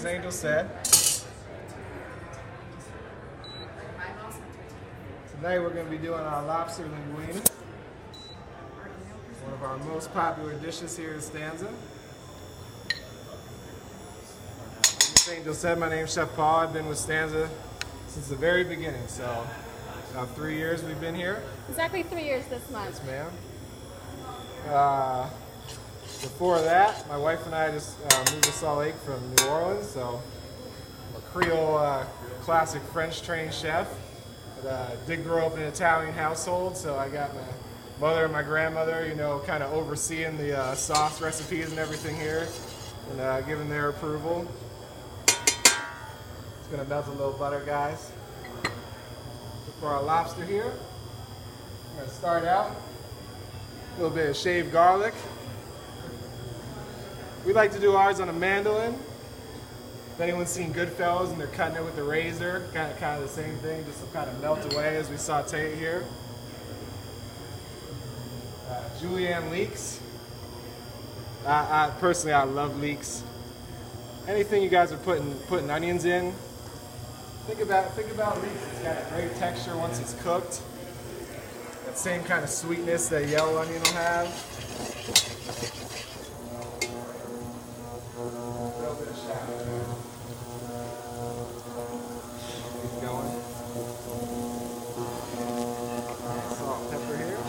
as Angel said. Tonight we're going to be doing our lobster linguine. One of our most popular dishes here at Stanza. As Angel said, my name's Chef Paul. I've been with Stanza since the very beginning, so about 3 years we've been here. Exactly 3 years this month. Yes, ma'am. Before that, my wife and I just moved to Salt Lake from New Orleans, so I'm a Creole classic French trained chef. But did grow up in an Italian household, so I got my mother and my grandmother, you know, kind of overseeing the sauce recipes and everything here, and giving their approval. Just gonna melt a little butter, guys. So for our lobster here, I'm gonna start out a little bit of shaved garlic. We like to do ours on a mandolin. If anyone's seen Goodfellas and they're cutting it with a razor, kind of the same thing, just to kind of melt away as we saute it here. Julienne leeks. Personally, I love leeks. Anything you guys are putting onions in, think about leeks. It's got a great texture once it's cooked. That same kind of sweetness that yellow onion will have. A little bit of shallot. Keep going. Salt, pepper here.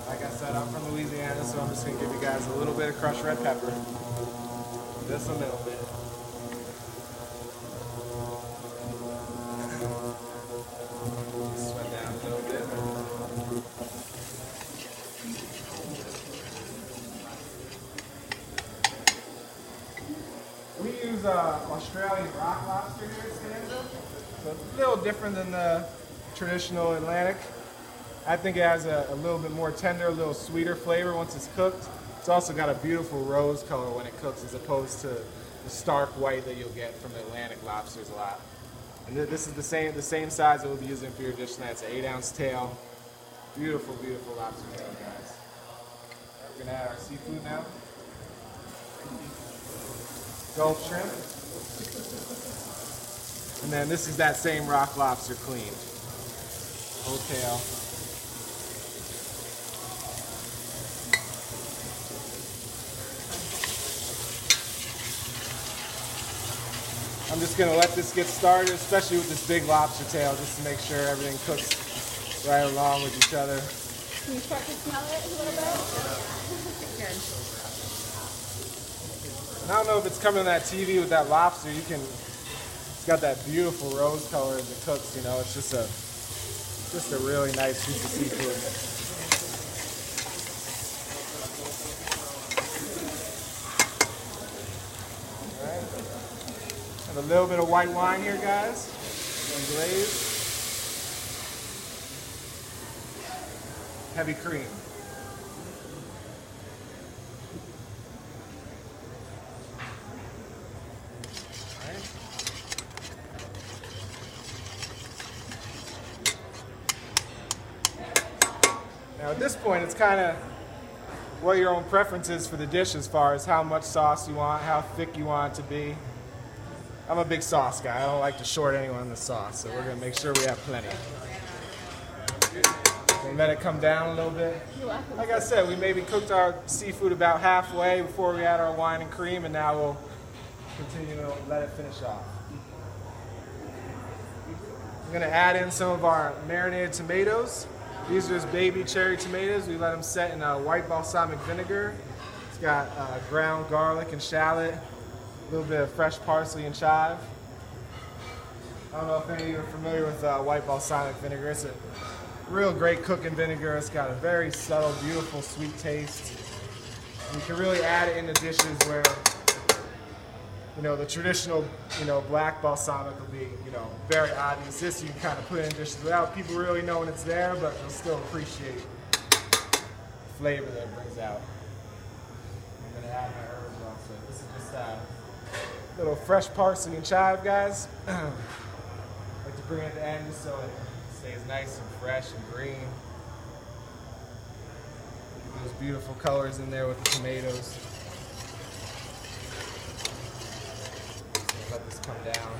Like I said, I'm from Louisiana, so I'm just going to give you guys a little bit of crushed red pepper. Just a little bit. Sweat down a little bit. We use Australian rock lobster here at Stanza. So it's a little different than the traditional Atlantic. I think it has a little bit more tender, a little sweeter flavor once it's cooked. It's also got a beautiful rose color when it cooks as opposed to the stark white that you'll get from Atlantic lobsters a lot. And this is the same size that we'll be using for your dish tonight. It's an 8-ounce tail. Beautiful, beautiful lobster tail, guys. We're gonna add our seafood now. Gulf shrimp. And then this is that same rock lobster cleaned. Whole tail. I'm just going to let this get started, especially with this big lobster tail, just to make sure everything cooks right along with each other. Can you start to smell it a little bit? Good. And I don't know if it's coming on that TV with that lobster. It's got that beautiful rose color as it cooks. You know, it's just a really nice piece of seafood. A little bit of white wine here, guys. And glaze. Heavy cream. All right. Now at this point, it's kind of what your own preference is for the dish as far as how much sauce you want, how thick you want it to be. I'm a big sauce guy. I don't like to short anyone in the sauce, so we're going to make sure we have plenty. And let it come down a little bit. Like I said, we maybe cooked our seafood about halfway before we add our wine and cream, and now we'll continue to let it finish off. I'm going to add in some of our marinated tomatoes. These are just baby cherry tomatoes. We let them set in white balsamic vinegar. It's got ground garlic and shallot. A little bit of fresh parsley and chive. I don't know if any of you are familiar with white balsamic vinegar. It's a real great cooking vinegar. It's got a very subtle, beautiful, sweet taste. And you can really add it into dishes where, you know, the traditional, you know, black balsamic will be, you know, very obvious. This you can kind of put in dishes without people really knowing it's there, but they'll still appreciate the flavor that it brings out. I'm going to add my herbs also. This is just little fresh parsley and chive, guys. I like to bring it at the end just so it stays nice and fresh and green. Those beautiful colors in there with the tomatoes. Let this come down.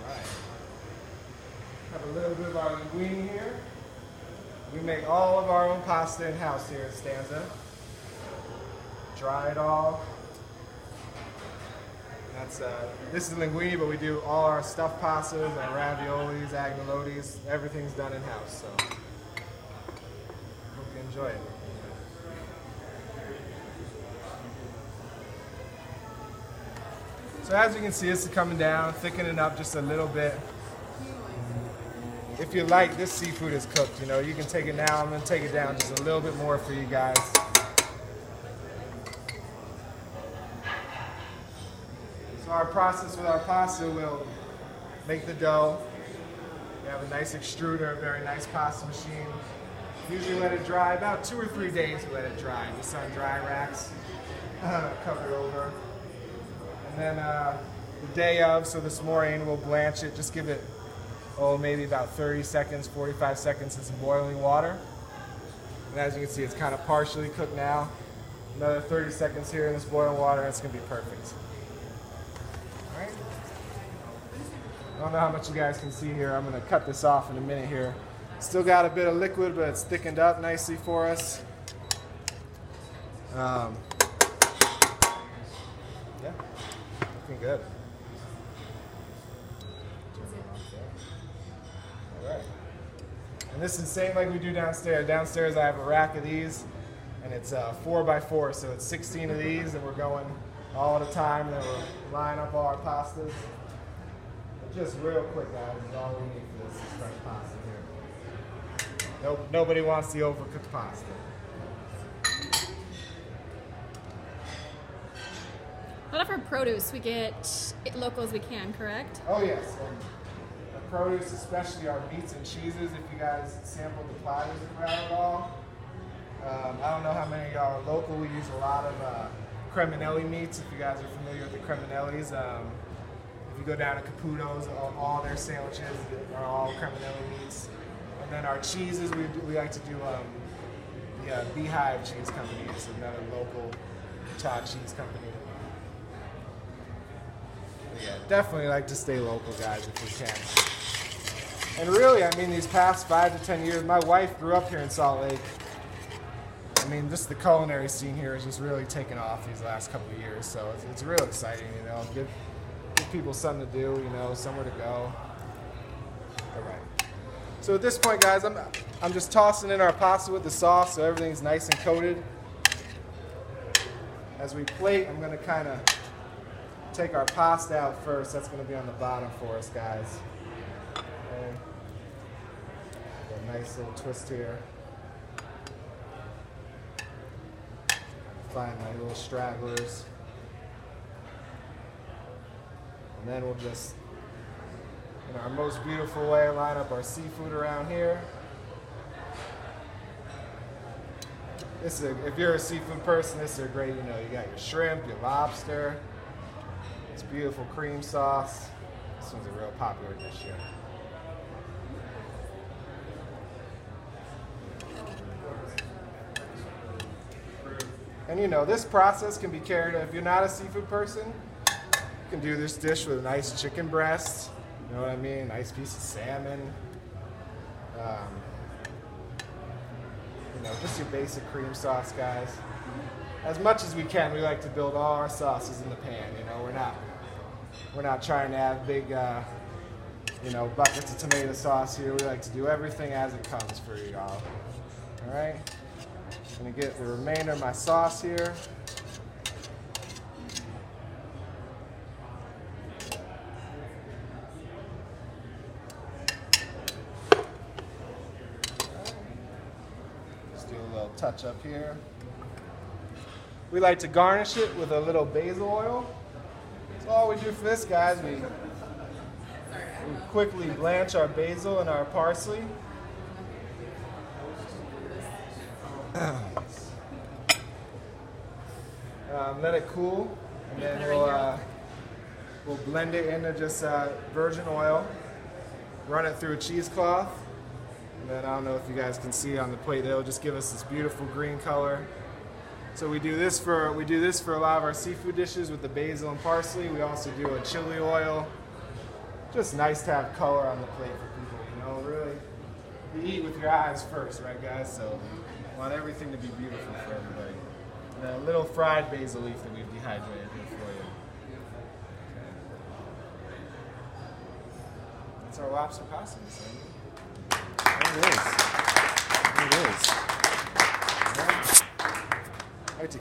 Alright. Have a little bit of our linguine here. We make all of our own pasta in-house here at Stanza. Dry it all. This is linguine, but we do all our stuffed pastas, our raviolis, agnolotis, everything's done in-house, so hope you enjoy it. So as you can see, this is coming down, thickening up just a little bit. If you like, this seafood is cooked, you know, you can take it now. I'm gonna take it down just a little bit more for you guys. So our process with our pasta, we'll make the dough. We have a nice extruder, a very nice pasta machine. Usually let it dry, about 2 or 3 days we let it dry, just on dry racks, cover it over. And then the day of, so this morning, we'll blanch it, just give it, maybe about 30 seconds, 45 seconds in some boiling water. And as you can see, it's kind of partially cooked now. Another 30 seconds here in this boiling water, and it's gonna be perfect. I don't know how much you guys can see here. I'm going to cut this off in a minute here. Still got a bit of liquid, but it's thickened up nicely for us. Yeah, looking good. All right. And this is the same like we do downstairs. Downstairs I have a rack of these, and it's 4x4, so it's 16 of these, and we're going all at a time, and then we're lining up all our pastas. Just real quick, guys, is all we need for this is fresh pasta here. Nobody wants the overcooked pasta. A lot of our produce we get local as we can, correct? Oh yes, and the produce, especially our meats and cheeses. If you guys sampled the platters that we're at all, I don't know how many of y'all are local. We use a lot of creminelli meats. If you guys are familiar with the creminellis. If you go down to Caputo's, all their sandwiches are all creminelli meats. And then our cheeses, we like to do the Beehive Cheese Company. It's another local Utah cheese company. But yeah, definitely like to stay local, guys, if we can. And really, I mean, these past 5 to 10 years, my wife grew up here in Salt Lake. I mean, just the culinary scene here has just really taken off these last couple of years. So it's real exciting, you know. Give people something to do, you know, somewhere to go. All right. So at this point, guys, I'm just tossing in our pasta with the sauce so everything's nice and coated. As we plate, I'm going to kind of take our pasta out first. That's going to be on the bottom for us, guys. Okay. A nice little twist here. Find my little stragglers. And then we'll just, in our most beautiful way, line up our seafood around here. This is if you're a seafood person, this is a great, you know, you got your shrimp, your lobster. It's beautiful cream sauce. This one's a real popular dish here. And you know, this process can be carried, if you're not a seafood person, you can do this dish with a nice chicken breast, you know what I mean? Nice piece of salmon. You know, just your basic cream sauce, guys. As much as we can, we like to build all our sauces in the pan. You know, we're not trying to have big, you know, buckets of tomato sauce here. We like to do everything as it comes for y'all. All right. I'm gonna get the remainder of my sauce here. Touch up here. We like to garnish it with a little basil oil. So all we do for this, guys, we quickly blanch our basil and our parsley. Let it cool, and then we'll blend it into just virgin oil. Run it through a cheesecloth. And then I don't know if you guys can see on the plate, they'll just give us this beautiful green color. So we do this for a lot of our seafood dishes with the basil and parsley. We also do a chili oil. Just nice to have color on the plate for people, you know, really. You eat with your eyes first, right guys? So we want everything to be beautiful for everybody. And then a little fried basil leaf that we've dehydrated here for you. Okay. That's our lobster pasta. There it is. There it is.